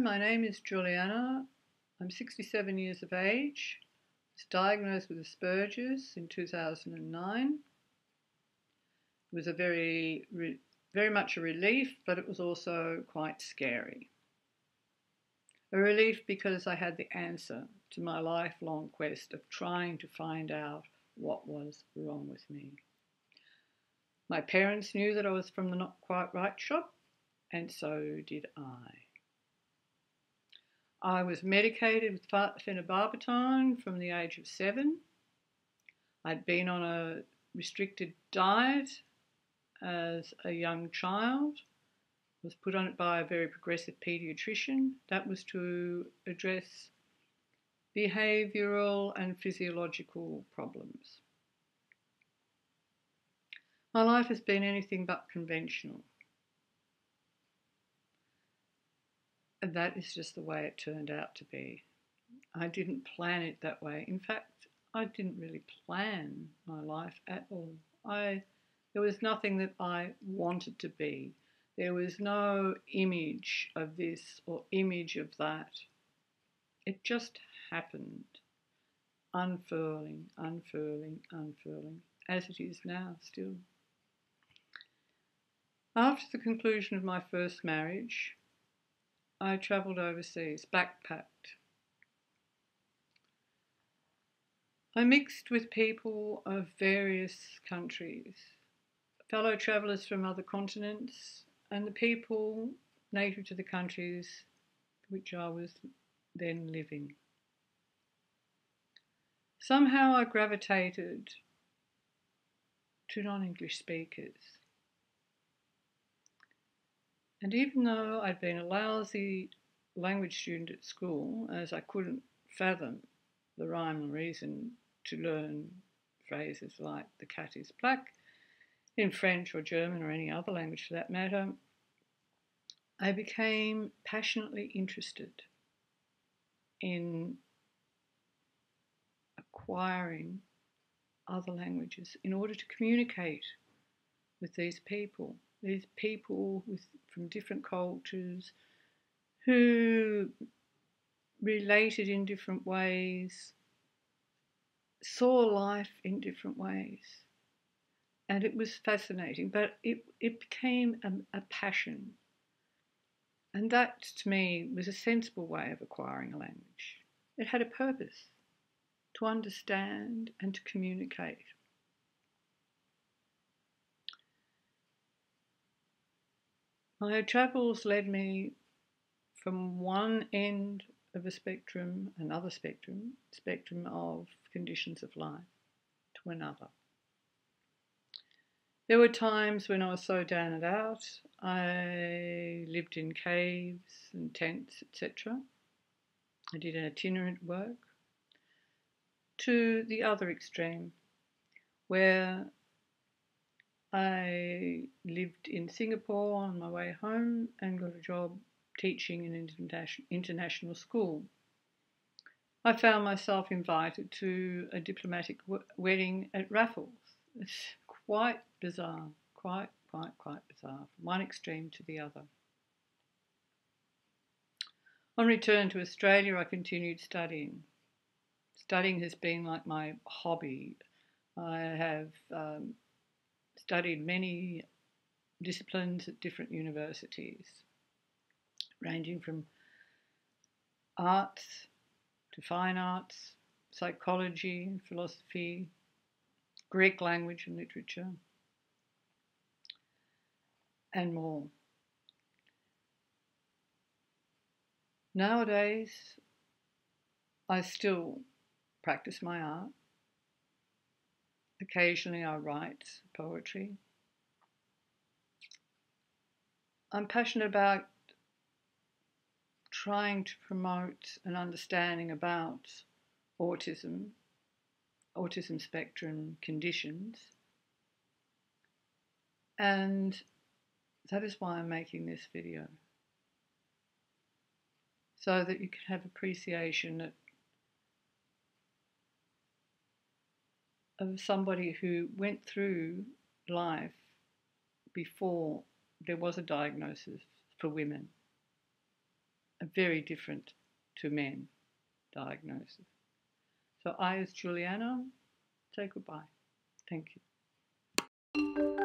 my name is Julianne. I'm 67 years of age. I was diagnosed with Asperger's in 2009. It was a very much a relief, but it was also quite scary. A relief because I had the answer to my lifelong quest of trying to find out what was wrong with me. My parents knew that I was from the not quite right shop, and so did I. I was medicated with phenobarbital from the age of 7. I'd been on a restricted diet as a young child, was put on it by a very progressive paediatrician. That was to address behavioural and physiological problems. My life has been anything but conventional. And that is just the way it turned out to be. I didn't plan it that way. In fact, I didn't really plan my life at all. There was nothing that I wanted to be. There was no image of this or image of that. It just happened, unfurling, unfurling, unfurling, as it is now still. After the conclusion of my first marriage, I travelled overseas, backpacked. I mixed with people of various countries, fellow travellers from other continents, and the people native to the countries which I was then living. Somehow I gravitated to non-English speakers. And even though I'd been a lousy language student at school, as I couldn't fathom the rhyme and reason to learn phrases like the cat is black in French or German or any other language for that matter, I became passionately interested in acquiring other languages in order to communicate with these people from different cultures who related in different ways, saw life in different ways. And it was fascinating, but it became a passion. And that, to me, was a sensible way of acquiring a language. It had a purpose, to understand and to communicate. My travels led me from one end of a spectrum, another spectrum of conditions of life, to another. There were times when I was so down and out, I lived in caves and tents, etc. I did itinerant work. To the other extreme, where I lived in Singapore on my way home and got a job teaching in an international school. I found myself invited to a diplomatic wedding at Raffles. It's quite bizarre, quite bizarre, from one extreme to the other. On return to Australia, I continued studying. Studying has been like my hobby. I have studied many disciplines at different universities, ranging from arts to fine arts, psychology, philosophy, Greek language and literature, and more. Nowadays, I still practice my art. Occasionally I write poetry. I'm passionate about trying to promote an understanding about autism spectrum conditions, and that is why I'm making this video, so that you can have appreciation of somebody who went through life before there was a diagnosis for women. A very different to men diagnosis. So I, as Julianne, say goodbye. Thank you.